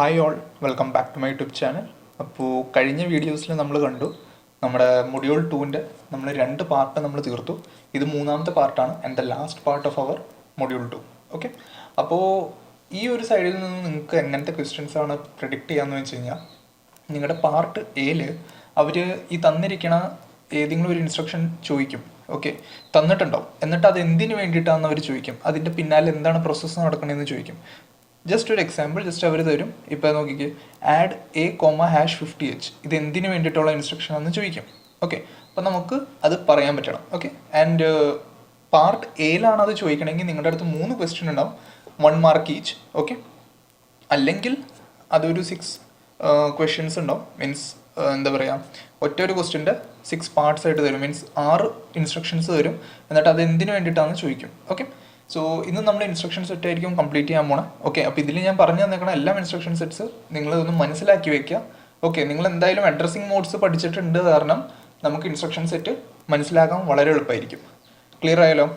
Hi all, welcome back to my YouTube channel. അപ്പോൾ കഴിഞ്ഞ വീഡിയോസിൽ നമ്മൾ കണ്ടു നമ്മുടെ മൊഡ്യൂൾ 2ൻ്റെ നമ്മൾ 2 പാർട്ട് നമ്മൾ തീർത്തു. ഇത് മൂന്നാമത്തെ പാർട്ടാണ് and the last part of our module 2. Okay, അപ്പോൾ ഈ ഒരു സൈഡിൽ നിന്ന് നിങ്ങൾക്ക് എങ്ങനത്തെ ക്വസ്റ്റ്യൻസ് ആണ് പ്രെഡിക്റ്റ് ചെയ്യാമെന്ന് വെച്ച് കഴിഞ്ഞാൽ, നിങ്ങളുടെ പാർട്ട് എയിൽ അവർ ഈ തന്നിരിക്കണ ഏതെങ്കിലും ഒരു ഇൻസ്ട്രക്ഷൻ ചോദിക്കും. ഓക്കെ, തന്നിട്ടുണ്ടാവും. എന്നിട്ട് അത് എന്തിനു വേണ്ടിയിട്ടാണെന്ന് അവർ ചോദിക്കും. അതിൻ്റെ പിന്നാലെ എന്താണ് പ്രോസസ്സ് നടക്കണമെന്ന് ചോദിക്കും. ജസ്റ്റ് ഒരു എക്സാമ്പിൾ ജസ്റ്റ് അവർ തരും. ഇപ്പോൾ നോക്കിക്ക്, ആഡ് A,#50H ഇത് എന്തിനു വേണ്ടിയിട്ടുള്ള ഇൻസ്ട്രക്ഷൻ ആണെന്ന് ചോദിക്കും. ഓക്കെ, അപ്പോൾ നമുക്ക് അത് പറയാൻ പറ്റണം. ഓക്കെ, ആൻഡ് പാർട്ട് എയിലാണ് അത് ചോദിക്കണമെങ്കിൽ നിങ്ങളുടെ അടുത്ത് 3 ക്വസ്റ്റ്യൻ ഉണ്ടാവും, 1 മാർക്ക് ഈച്ച്. ഓക്കെ, അല്ലെങ്കിൽ അതൊരു 6 ക്വസ്റ്റ്യൻസ് ഉണ്ടാവും. മീൻസ് എന്താ പറയുക, ഒറ്റ ഒരു ക്വസ്റ്റ്യൻ്റെ 6 പാർട്സ് ആയിട്ട് തരും. മീൻസ് 6 ഇൻസ്ട്രക്ഷൻസ് തരും. എന്നിട്ട് അത് എന്തിനു വേണ്ടിയിട്ടാണെന്ന് ചോദിക്കും. ഓക്കെ, സോ ഇന്ന് നമ്മൾ ഇൻസ്ട്രക്ഷൻ സെറ്റ് ആയിരിക്കും കംപ്ലീറ്റ് ചെയ്യാൻ പോണേ. ഓക്കെ, അപ്പോൾ ഇതിൽ ഞാൻ പറഞ്ഞു തന്നേക്കണ എല്ലാ ഇൻസ്ട്രക്ഷൻ സെറ്റ്സ് നിങ്ങളിതൊന്ന് മനസ്സിലാക്കി വെക്കുക. ഓക്കെ, നിങ്ങൾ എന്തായാലും അഡ്രസ്സിങ് മോഡ്സ് പഠിച്ചിട്ടുണ്ട് കാരണം നമുക്ക് ഇൻസ്ട്രക്ഷൻ സെറ്റ് മനസ്സിലാക്കാൻ വളരെ എളുപ്പമായിരിക്കും. ക്ലിയർ ആയാലോ?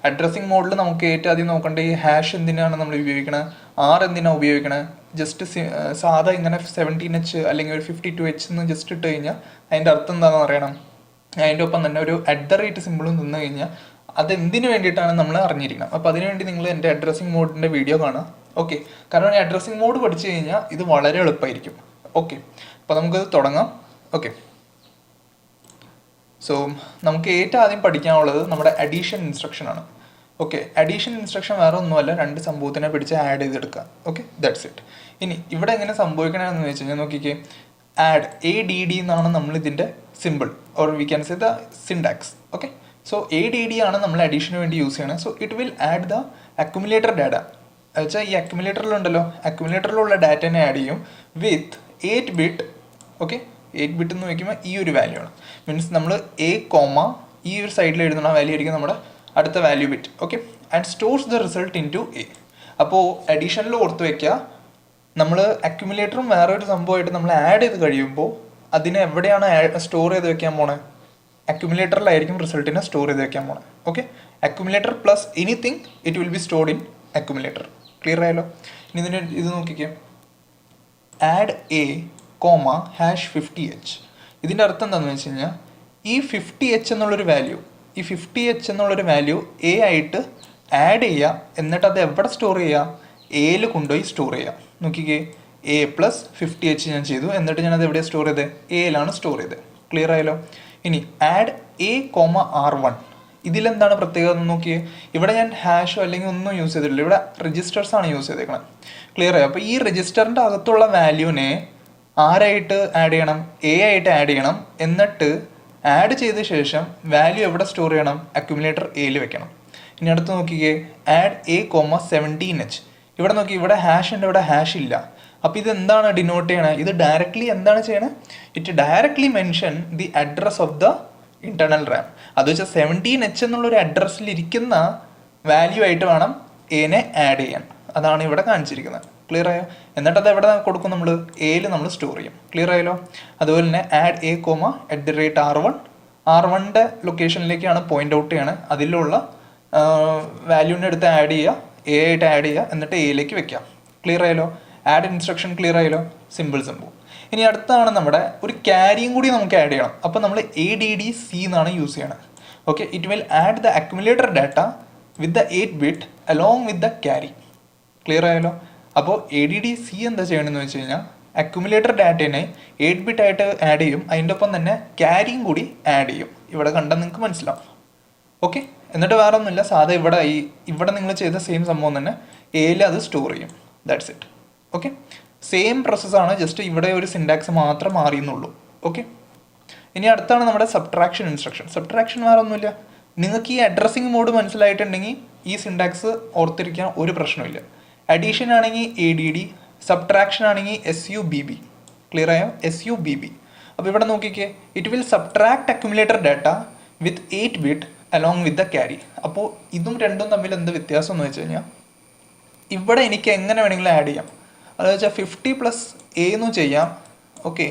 അഡ്രസ്സിങ് മോഡിൽ നമുക്ക് ഏറ്റവും ആദ്യം നോക്കേണ്ട ഈ ഹാഷ് എന്തിനാണ് നമ്മൾ ഉപയോഗിക്കണത്, എന്തിനാണ് ഉപയോഗിക്കണത്. ജസ്റ്റ് സാധാ ഇങ്ങനെ 17H അല്ലെങ്കിൽ ഒരു 52H എന്ന് ജസ്റ്റ് ഇട്ട് കഴിഞ്ഞാൽ അതിൻ്റെ അർത്ഥം എന്താണെന്ന് അറിയണം. അതിൻ്റെ ഒപ്പം തന്നെ ഒരു @ സിമ്പിളും നിന്ന് കഴിഞ്ഞാൽ അതെന്തിനു വേണ്ടിയിട്ടാണ് നമ്മൾ അറിഞ്ഞിരിക്കണം. അപ്പോൾ അതിനുവേണ്ടി നിങ്ങൾ എൻ്റെ അഡ്രസ്സിങ് മോഡിൻ്റെ വീഡിയോ കാണുക. ഓക്കെ, കാരണം ഈ അഡ്രസ്സിങ് മോഡ് പഠിച്ചു കഴിഞ്ഞാൽ ഇത് വളരെ എളുപ്പമായിരിക്കും. ഓക്കെ, അപ്പോൾ നമുക്കത് തുടങ്ങാം. ഓക്കെ, സോ നമുക്ക് ഏറ്റവും ആദ്യം പഠിക്കാനുള്ളത് നമ്മുടെ അഡീഷൻ ഇൻസ്ട്രക്ഷൻ ആണ്. ഓക്കെ, അഡീഷൻ ഇൻസ്ട്രക്ഷൻ വേറെ ഒന്നുമല്ല, 2 സംഭവത്തിനെ പിടിച്ച് ആഡ് ചെയ്തെടുക്കുക. Okay, that's it. ഇനി ഇവിടെ എങ്ങനെ സംഭവിക്കണമെന്ന് വെച്ച് കഴിഞ്ഞാൽ നോക്കിക്കേ, ആഡ് ADD എന്നാണ് നമ്മൾ ഇതിൻ്റെ simple, or we can say the syntax. Okay, so ADD ആണ് നമ്മൾ അഡീഷന് വേണ്ടി യൂസ് ചെയ്യണത്. So it will add the accumulator data. വെച്ചാൽ ഈ അക്യുമുലേറ്ററിലുണ്ടല്ലോ, അക്യുമുലേറ്ററിലുള്ള ഡാറ്റനെ ആഡ് ചെയ്യും വിത്ത് 8 ബിറ്റ്. ഓക്കെ, 8 ബിറ്റ് എന്ന് വയ്ക്കുമ്പോൾ ഈ ഒരു വാല്യൂ ആണ്. മീൻസ് നമ്മൾ A, ഈ ഒരു സൈഡിൽ എഴുതുന്ന വാല്യൂ ആയിരിക്കും നമ്മുടെ അടുത്ത value bit. Okay, and stores the result into A. അപ്പോൾ അഡീഷനിൽ ഓർത്ത് വയ്ക്കുക, നമ്മൾ അക്യുമുലേറ്ററും വേറെ ഒരു സംഭവമായിട്ട് നമ്മൾ ആഡ് ചെയ്ത് കഴിയുമ്പോൾ അതിനെ എവിടെയാണ് സ്റ്റോർ ചെയ്ത് വെക്കാൻ പോണേ? അക്യുമുലേറ്ററിലായിരിക്കും റിസൾട്ടിനെ സ്റ്റോർ ചെയ്ത് വെക്കാൻ പോണേ. Okay, accumulator plus anything it will be stored in accumulator. Clear ആയല്ലോ? ഇനി ഇതിൻ്റെ ഇത് നോക്കിക്കേ, ആഡ് A,#50H ഇതിൻ്റെ അർത്ഥം എന്താണെന്ന് വെച്ച് കഴിഞ്ഞാൽ, ഈ 50H എന്നുള്ളൊരു വാല്യൂ, ഈ 50H എന്നുള്ളൊരു വാല്യൂ A ആയിട്ട് ആഡ് ചെയ്യുക. എന്നിട്ട് അത് എവിടെ സ്റ്റോർ ചെയ്യുക? Aയിൽ കൊണ്ടുപോയി സ്റ്റോർ ചെയ്യുക. നോക്കിക്കേ, A+50H ഞാൻ ചെയ്തു. എന്നിട്ട് ഞാനത് എവിടെയാണ് സ്റ്റോർ ചെയ്തത്? Aയിലാണ് സ്റ്റോർ ചെയ്തത്. ക്ലിയർ ആയല്ലോ? ഇനി ആഡ് A,R1 ഇതിലെന്താണ് പ്രത്യേകത എന്ന് നോക്കിയേ. ഇവിടെ ഞാൻ ഹാഷോ അല്ലെങ്കിൽ ഒന്നും യൂസ് ചെയ്തിട്ടില്ല, ഇവിടെ രജിസ്റ്റേഴ്സ് ആണ് യൂസ് ചെയ്തേക്കണം. ക്ലിയർ ആയോ? അപ്പോൾ ഈ രജിസ്റ്ററിൻ്റെ അകത്തുള്ള വാല്യൂനെ ആരായിട്ട് ആഡ് ചെയ്യണം? A ആയിട്ട് ആഡ് ചെയ്യണം. എന്നിട്ട് ആഡ് ചെയ്ത ശേഷം വാല്യൂ എവിടെ സ്റ്റോർ ചെയ്യണം? അക്യുമുലേറ്റർ Aയിൽ വെക്കണം. ഇനി അടുത്ത് നോക്കിക്കേ, ആഡ് A,17H ഇവിടെ നോക്കി, ഇവിടെ ഹാഷ് ഉണ്ട്, ഇവിടെ ഹാഷ് ഇല്ല. അപ്പോൾ ഇത് എന്താണ് ഡിനോട്ട് ചെയ്യണത്? ഇത് ഡയറക്ട്ലി എന്താണ് ചെയ്യണത്? It directly mention the address of the internal Ram. അത് വെച്ചാൽ 17H എന്നുള്ളൊരു അഡ്രസ്സിൽ ഇരിക്കുന്ന വാല്യൂ ആയിട്ട് വേണം എനെ ആഡ് ചെയ്യാൻ. അതാണ് ഇവിടെ കാണിച്ചിരിക്കുന്നത്. ക്ലിയർ ആയോ? എന്നിട്ട് അത് എവിടെ കൊടുക്കും? നമ്മൾ Aയിൽ നമ്മൾ സ്റ്റോർ ചെയ്യും. ക്ലിയർ ആയല്ലോ? അതുപോലെ തന്നെ ആഡ് A,@R1 R1ൻ്റെ ലൊക്കേഷനിലേക്കാണ് പോയിന്റ് ഔട്ട് ചെയ്യണത്. അതിലുള്ള വാല്യൂവിൻ്റെ അടുത്ത് ആഡ് ചെയ്യുക, A ആയിട്ട് ആഡ് ചെയ്യുക, എന്നിട്ട് Aയിലേക്ക് വെക്കാം. ക്ലിയർ ആയല്ലോ? ആഡ് ഇൻസ്ട്രക്ഷൻ ക്ലിയർ ആയല്ലോ? സിമ്പിൾ സംഭവം. ഇനി അടുത്താണ് നമ്മുടെ ഒരു ക്യാരിയും കൂടി നമുക്ക് ആഡ് ചെയ്യണം. അപ്പോൾ നമ്മൾ ADDC എന്നാണ് യൂസ് ചെയ്യണത്. Okay, it will add the accumulator data with the 8 bit along with the carry. Clear ആയല്ലോ? അപ്പോൾ ADDC എന്താ ചെയ്യണമെന്ന് വെച്ച് കഴിഞ്ഞാൽ, അക്യുമുലേറ്റർ ഡാറ്റേനെ 8 ബിറ്റ് ആയിട്ട് ആഡ് ചെയ്യും, അതിൻ്റെ ഒപ്പം തന്നെ ക്യാരിയും കൂടി ആഡ് ചെയ്യും. ഇവിടെ കണ്ടാൽ നിങ്ങൾക്ക് മനസ്സിലാവും. ഓക്കെ, എന്നിട്ട് വേറെ ഒന്നുമില്ല, സാധാ ഇവിടെ നിങ്ങൾ ചെയ്ത സെയിം സംഭവം തന്നെ Aയിൽ അത് സ്റ്റോർ ചെയ്യും. That's it. ഓക്കെ, സെയിം പ്രോസസ്സാണ്, ജസ്റ്റ് ഇവിടെ ഒരു സിൻടാക്സ് മാത്രം മാറിയെന്നുള്ളൂ. ഓക്കെ, ഇനി അടുത്താണ് നമ്മുടെ സബ്ട്രാക്ഷൻ ഇൻസ്ട്രക്ഷൻ. സബ്ട്രാക്ഷൻ വേറെ ഒന്നുമില്ല, നിങ്ങൾക്ക് ഈ അഡ്രസ്സിങ് മോഡ് മനസ്സിലായിട്ടുണ്ടെങ്കിൽ ഈ സിൻടാക്സ് ഓർത്തിരിക്കാൻ ഒരു പ്രശ്നമില്ല. അഡീഷൻ ആണെങ്കിൽ ADD, സബ്ട്രാക്ഷൻ ആണെങ്കിൽ SUBB. ക്ലിയർ ആയോ? SUBB. അപ്പോൾ ഇവിടെ നോക്കിക്കേ, it will subtract accumulator data with 8 bit along with the carry. അപ്പോൾ ഇതും രണ്ടും തമ്മിൽ എന്ത് വ്യത്യാസം എന്ന് വെച്ച് കഴിഞ്ഞാൽ, ഇവിടെ എനിക്ക് എങ്ങനെ വേണമെങ്കിലും ആഡ് ചെയ്യാം. അതെന്ന് വെച്ചാൽ 50+A എന്നും ചെയ്യാം. ഓക്കെ,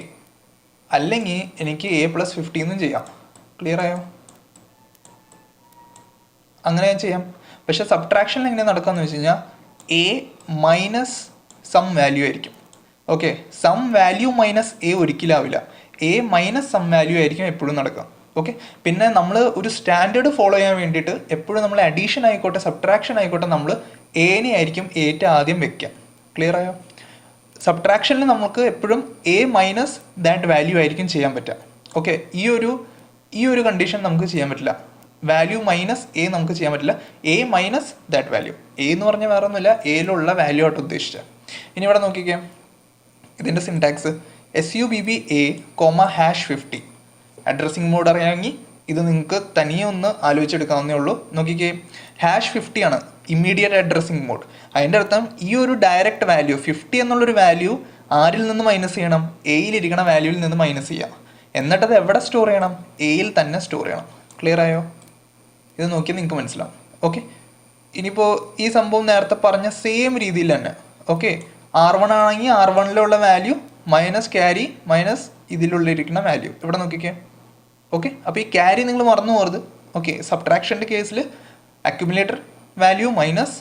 അല്ലെങ്കിൽ എനിക്ക് A+50 എന്നും ചെയ്യാം. ക്ലിയർ ആയോ? അങ്ങനെ ഞാൻ ചെയ്യാം. പക്ഷെ സബ്ട്രാക്ഷനിൽ എങ്ങനെ നടക്കാമെന്ന് വെച്ച് കഴിഞ്ഞാൽ A മൈനസ് സം വാല്യൂ ആയിരിക്കും. Okay, sum value minus A ഒരിക്കലും ആവില്ല, എ മൈനസ് സം വാല്യൂ ആയിരിക്കും എപ്പോഴും നടക്കുക. ഓക്കെ, പിന്നെ നമ്മൾ ഒരു സ്റ്റാൻഡേർഡ് ഫോളോ ചെയ്യാൻ വേണ്ടിയിട്ട് എപ്പോഴും നമ്മൾ അഡീഷൻ ആയിക്കോട്ടെ സബ്ട്രാക്ഷൻ ആയിക്കോട്ടെ നമ്മൾ എനെ ആയിരിക്കും ഏറ്റവും ആദ്യം വെക്കുക. ക്ലിയർ ആയോ? സബ്ട്രാക്ഷനിൽ നമുക്ക് എപ്പോഴും എ മൈനസ് ദാറ്റ് വാല്യൂ ആയിരിക്കും ചെയ്യാൻ പറ്റുക. ഓക്കെ, ഈ ഒരു കണ്ടീഷൻ നമുക്ക് ചെയ്യാൻ പറ്റില്ല. വാല്യൂ മൈനസ് എ നമുക്ക് ചെയ്യാൻ പറ്റില്ല, A minus that value. A എന്ന് പറഞ്ഞാൽ വേറെ ഒന്നുമില്ല, എയിലുള്ള വാല്യൂ ആയിട്ട് ഉദ്ദേശിച്ചത്. ഇനി ഇവിടെ നോക്കിക്കേ, ഇതിൻ്റെ syntax SUBB A, #50. Addressing mode അറിയാമെങ്കിൽ ഇത് നിങ്ങൾക്ക് തനിയെ ഒന്ന് ആലോചിച്ചെടുക്കാവുന്നേ ഉള്ളൂ. നോക്കിക്കേ, #50 ആണ് ഇമ്മീഡിയറ്റ് അഡ്രസ്സിംഗ് മോഡ്. അതിൻ്റെ അർത്ഥം ഈ ഒരു ഡയറക്റ്റ് വാല്യൂ 50 എന്നുള്ളൊരു വാല്യൂ ആരിൽ നിന്ന് മൈനസ് ചെയ്യണം? എയിലിരിക്കണ വാല്യൂവിൽ നിന്ന് മൈനസ് ചെയ്യാം. എന്നിട്ടത് എവിടെ സ്റ്റോർ ചെയ്യണം? എയിൽ തന്നെ സ്റ്റോർ ചെയ്യണം. ക്ലിയർ ആയോ? ഇത് നോക്കിയാൽ നിങ്ങൾക്ക് മനസ്സിലാവും. ഓക്കെ, ഇനിയിപ്പോൾ ഈ സംഭവം നേരത്തെ പറഞ്ഞ സെയിം രീതിയിൽ തന്നെ. ഓക്കെ, R1 ആണെങ്കിൽ R1ലുള്ള വാല്യൂ മൈനസ് ക്യാരി മൈനസ് ഇതിലുള്ളിരിക്കുന്ന വാല്യൂ. ഇവിടെ നോക്കിക്കേ. ഓക്കെ, അപ്പോൾ ഈ ക്യാരി നിങ്ങൾ മറന്നു പോകരുത്. ഓക്കെ, സബ്ട്രാക്ഷൻ്റെ കേസിൽ accumulator value minus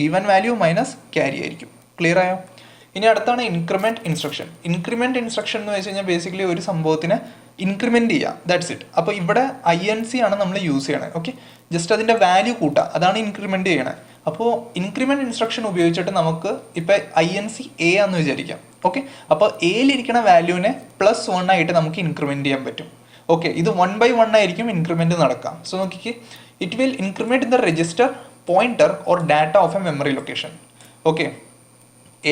given value minus carry ആയിരിക്കും. ക്ലിയർ ആയോ? ഇനി അടുത്താണ് ഇൻക്രിമെൻറ്റ് ഇൻസ്ട്രക്ഷൻ. ഇൻക്രിമെൻറ്റ് ഇൻസ്ട്രക്ഷൻ എന്ന് വെച്ച് കഴിഞ്ഞാൽ ബേസിക്കലി ഒരു സംഭവത്തിനെ ഇൻക്രിമെൻറ്റ് ചെയ്യുക, ദാറ്റ്സ് ഇറ്റ്. അപ്പോൾ ഇവിടെ INC ആണ് നമ്മൾ യൂസ് ചെയ്യണത്. ഓക്കെ, ജസ്റ്റ് അതിൻ്റെ വാല്യൂ കൂട്ടുക, അതാണ് ഇൻക്രിമെൻറ്റ് ചെയ്യണത്. അപ്പോൾ ഇൻക്രിമെൻറ്റ് ഇൻസ്ട്രക്ഷൻ ഉപയോഗിച്ചിട്ട് നമുക്ക് ഇപ്പോൾ INC A ആണെന്ന് വിചാരിക്കാം. ഓക്കെ, അപ്പോൾ എയിലിരിക്കുന്ന വാല്യൂവിനെ +1 ആയിട്ട് നമുക്ക് ഇൻക്രിമെൻറ്റ് ചെയ്യാൻ പറ്റും. ഓക്കെ, ഇത് 1 by 1 ആയിരിക്കും ഇൻക്രിമെൻറ്റ് നടക്കാം. സോ നോക്കിക്കേ, it will increment in the register pointer or data of A memory location. Okay,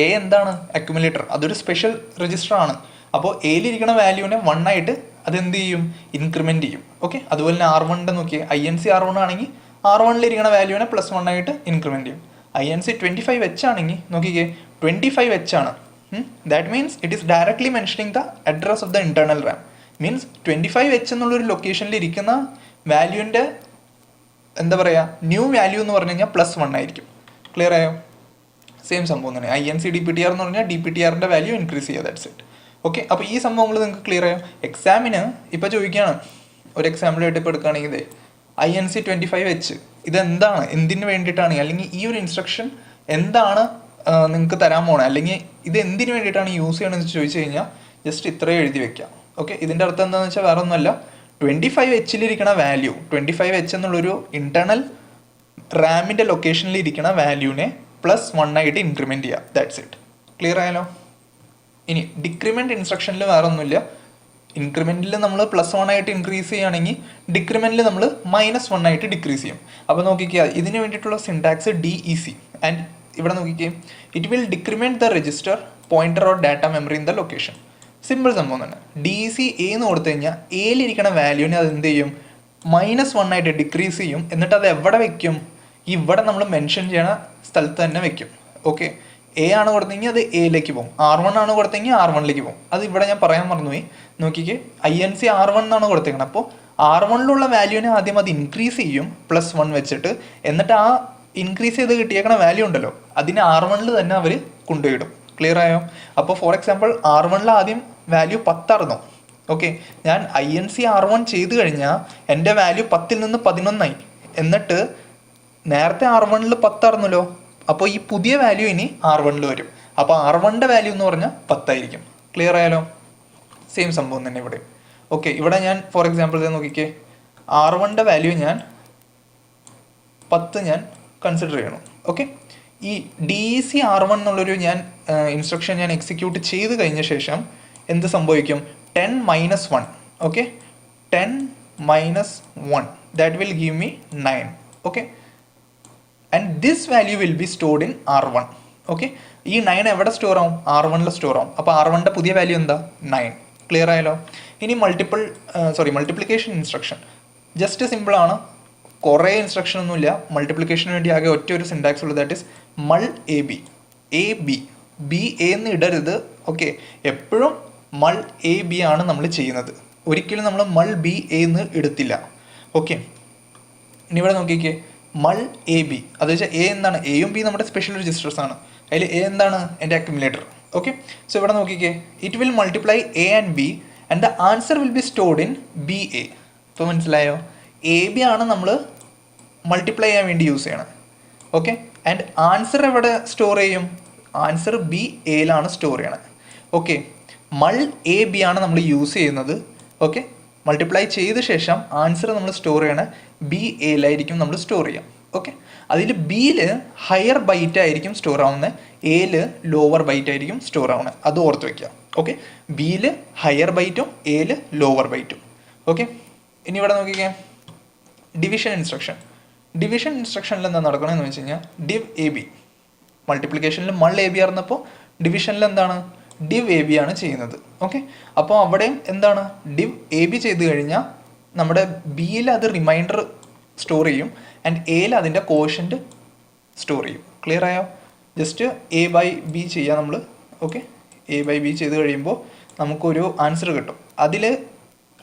A എന്താണ്? അക്യുമുലേറ്റർ, അതൊരു സ്പെഷ്യൽ രജിസ്റ്റർ ആണ്. അപ്പോൾ എയിലിരിക്കുന്ന വാല്യൂവിനെ 1 ആയിട്ട് അതെന്ത് ചെയ്യും? ഇൻക്രിമെൻറ്റ് ചെയ്യും. ഓക്കെ, അതുപോലെ തന്നെ R1 നോക്കിയേ, INC R1 ആണെങ്കിൽ R1ലിരിക്കുന്ന വാല്യൂവിനെ +1 ആയിട്ട് ഇൻക്രിമെൻറ്റ് ചെയ്യും. INC 25H ആണെങ്കിൽ നോക്കിക്കേ, 25H ആണ്. That means it is directly mentioning the address of the internal Ram. Means 25H എന്നുള്ളൊരു ലൊക്കേഷനിൽ ഇരിക്കുന്ന വാല്യൂവിൻ്റെ എന്താ പറയുക, ന്യൂ വാല്യൂ എന്ന് പറഞ്ഞു കഴിഞ്ഞാൽ +1 ആയിരിക്കും. ക്ലിയർ ആയോ? സെയിം സംഭവം തന്നെ. INC DPTR എന്ന് പറഞ്ഞാൽ DPTRൻ്റെ വാല്യൂ ഇൻക്രീസ് ചെയ്യുക, ദാറ്റ്സ് ഇറ്റ്. ഓക്കെ, അപ്പോൾ ഈ സംഭവങ്ങൾ നിങ്ങൾക്ക് ക്ലിയർ ആയോ? എക്സാമിന് ഇപ്പോൾ ചോദിക്കുകയാണ്, ഒരു എക്സാമ്പിളായിട്ട് ഇപ്പോൾ എടുക്കുകയാണെങ്കിൽ ഇതേ INC 25H ഇതെന്താണ്, എന്തിനു വേണ്ടിയിട്ടാണ്, അല്ലെങ്കിൽ ഈ ഒരു ഇൻസ്ട്രക്ഷൻ എന്താണ് നിങ്ങൾക്ക് തരാൻ പോകണം, അല്ലെങ്കിൽ ഇത് എന്തിനു വേണ്ടിയിട്ടാണ് യൂസ് ചെയ്യണമെന്ന് ചോദിച്ചു കഴിഞ്ഞാൽ ജസ്റ്റ് ഇത്രയും എഴുതി വെക്കാം. ഓക്കെ, ഇതിൻ്റെ അർത്ഥം എന്താണെന്ന് വെച്ചാൽ വേറെ ഒന്നുമല്ല, 25Hലിരിക്കണ വാല്യൂ, 25H എന്നുള്ളൊരു ഇന്റേണൽ റാമിൻ്റെ ലൊക്കേഷനിൽ ഇരിക്കണ വാല്യൂവിനെ +1 ആയിട്ട് ഇൻക്രിമെൻറ്റ് ചെയ്യുക, ദാറ്റ്സ് ഇറ്റ്. ക്ലിയർ ആയാലോ? ഇനി ഡിക്രിമെൻറ്റ് ഇൻസ്ട്രക്ഷനിൽ വേറെ ഒന്നുമില്ല. ഇൻക്രിമെൻറ്റിൽ നമ്മൾ +1 ആയിട്ട് ഇൻക്രീസ് ചെയ്യുകയാണെങ്കിൽ ഡിക്രിമെൻറ്റിൽ നമ്മൾ -1 ആയിട്ട് ഡിക്രീസ് ചെയ്യും. അപ്പോൾ നോക്കിക്കുക, ഇതിന് വേണ്ടിയിട്ടുള്ള സിൻടാക്സ് DEC. ആൻഡ് ഇവിടെ നോക്കിക്കേ, it will decrement the register pointer or data memory in the location. Simple സംഭവം തന്നെ. DEC A എന്ന് കൊടുത്തു കഴിഞ്ഞാൽ എയിലിരിക്കണ വാല്യൂവിനെ അത് എന്ത് ചെയ്യും? -1 ആയിട്ട് ഡിക്രീസ് ചെയ്യും. എന്നിട്ട് അത് എവിടെ വെക്കും? ഇവിടെ നമ്മൾ മെൻഷൻ ചെയ്യണ സ്ഥലത്ത് തന്നെ വെക്കും. ഓക്കെ, A ആണ് കൊടുത്തെങ്കിൽ അത് Aയിലേക്ക് പോകും, R1 ആണ് കൊടുത്തെങ്കിൽ R1ലേക്ക് പോകും. അത് ഇവിടെ ഞാൻ പറയാൻ മറന്നുപോയി. നോക്കിക്കേ, INC R1 എന്നാണ് കൊടുത്തേക്കണം. അപ്പോൾ R1ലുള്ള വാല്യൂവിനെ ആദ്യം അത് ഇൻക്രീസ് ചെയ്യും +1 വെച്ചിട്ട്. എന്നിട്ട് ആ ഇൻക്രീസ് ചെയ്ത് കിട്ടിയേക്കണ വാല്യൂ ഉണ്ടല്ലോ അതിനെ R1ൽ തന്നെ അവർ കൊണ്ടുപോയിടും. ക്ലിയർ ആയോ? അപ്പോൾ ഫോർ എക്സാമ്പിൾ R1ൽ ആദ്യം വാല്യൂ 10 ആയിരുന്നു. ഓക്കെ, ഞാൻ INC R1 ചെയ്ത് കഴിഞ്ഞാൽ എൻ്റെ വാല്യൂ 10ൽ നിന്ന് 11 ആയി. എന്നിട്ട് നേരത്തെ R1ൽ 10 ആയിരുന്നല്ലോ, അപ്പോൾ ഈ പുതിയ വാല്യൂ ഇനി R1ൽ വരും. അപ്പോൾ R1ൻ്റെ വാല്യൂ എന്ന് പറഞ്ഞാൽ 10 ആയിരിക്കും. ക്ലിയർ ആയാലോ? സെയിം സംഭവം തന്നെ ഇവിടെ. ഓക്കെ, ഇവിടെ ഞാൻ ഫോർ എക്സാമ്പിൾ നോക്കിക്കേ, R1ൻ്റെ വാല്യൂ ഞാൻ 10 ഞാൻ കൺസിഡർ ചെയ്യണം. ഓക്കെ, ഈ DEC R1 എന്നുള്ളൊരു ഇൻസ്ട്രക്ഷൻ ഞാൻ എക്സിക്യൂട്ട് ചെയ്ത് കഴിഞ്ഞ ശേഷം എന്ത് സംഭവിക്കും? 10 - 1. Okay, 10 - 1 that will give me 9. Okay, and this value will be stored in R1. Okay, ഈ 9 എവിടെ സ്റ്റോർ ആവും? R1ൽ സ്റ്റോർ ആവും. അപ്പോൾ R1ൻ്റെ പുതിയ വാല്യൂ എന്താ? 9. ക്ലിയർ ആയാലോ? ഇനി മൾട്ടിപ്ലിക്കേഷൻ ഇൻസ്ട്രക്ഷൻ ജസ്റ്റ് സിമ്പിളാണ്, കുറേ ഇൻസ്ട്രക്ഷൻ ഒന്നുമില്ല. മൾട്ടിപ്ലിക്കേഷന് വേണ്ടി ആകെ ഒറ്റ ഒരു സിൻടാക്സ് ഉള്ളൂ, that is mul_ab. AB BA എന്ന് ഇടരുത്. ഓക്കെ, എപ്പോഴും mul_ab ആണ് നമ്മൾ ചെയ്യുന്നത്, ഒരിക്കലും നമ്മൾ mul_ba എന്ന് എടുത്തില്ല. ഓക്കെ, ഇനി ഇവിടെ നോക്കിക്കേ, mul_ab അത് വെച്ചാൽ A എന്താണ്? Aയും B നമ്മുടെ സ്പെഷ്യൽ രജിസ്റ്റേഴ്സ് ആണ്. അതിൽ A എന്താണ്? എൻ്റെ അക്യുമുലേറ്റർ. ഓക്കെ, സോ ഇവിടെ നോക്കിക്കേ, it will multiply A and B and the answer will be stored in BA. ഇപ്പോൾ മനസ്സിലായോ? AB ആണ് നമ്മൾ മൾട്ടിപ്ലൈ ചെയ്യാൻ വേണ്ടി യൂസ് ചെയ്യണം. ഓക്കെ, ആൻഡ് ആൻസർ എവിടെ സ്റ്റോർ ചെയ്യും? ആൻസർ BAയിലാണ് സ്റ്റോർ ചെയ്യണത്. ഓക്കെ, മൾ എ ബി ആണ് നമ്മൾ യൂസ് ചെയ്യുന്നത്. ഓക്കെ, മൾട്ടിപ്ലൈ ചെയ്ത ശേഷം ആൻസർ നമ്മൾ സ്റ്റോർ ചെയ്യണ ബി എയിലായിരിക്കും നമ്മൾ സ്റ്റോർ ചെയ്യാം. ഓക്കെ, അതിൽ ബിയിൽ ഹയർ ബൈറ്റ് ആയിരിക്കും സ്റ്റോർ ആവുന്നത്, എയിൽ ലോവർ ബൈറ്റ് ആയിരിക്കും സ്റ്റോർ ആവുന്നത്. അത് ഓർത്ത് വെക്കുക. ഓക്കെ, ബിയിൽ ഹയർ ബൈറ്റും എയിൽ ലോവർ ബൈറ്റും. ഓക്കെ, ഇനി ഇവിടെ നോക്കിക്കേ, ഡിവിഷൻ ഇൻസ്ട്രക്ഷൻ. ഡിവിഷൻ ഇൻസ്ട്രക്ഷനിൽ എന്താ നടക്കണമെന്ന് വെച്ച് കഴിഞ്ഞാൽ ഡിവ് എ ബി. മൾട്ടിപ്ലിക്കേഷനിൽ മൾ എ ബി ആയിരുന്നപ്പോൾ ഡിവിഷനിൽ എന്താണ് ഡിവ് എ ബി ആണ് ചെയ്യുന്നത്. ഓക്കെ, അപ്പോൾ അവിടെയും എന്താണ് ഡിവ് എ ബി ചെയ്ത് കഴിഞ്ഞാൽ നമ്മുടെ ബിയിൽ അത് റിമൈൻഡർ സ്റ്റോർ ചെയ്യും ആൻഡ് എയിൽ അതിൻ്റെ കോഷ്യൻ്റ് സ്റ്റോർ ചെയ്യും. ക്ലിയർ ആയോ? ജസ്റ്റ് എ ബൈ ബി ചെയ്യാം നമ്മൾ. ഓക്കെ, എ ബൈ ബി ചെയ്ത് കഴിയുമ്പോൾ നമുക്കൊരു ആൻസർ കിട്ടും. അതിൽ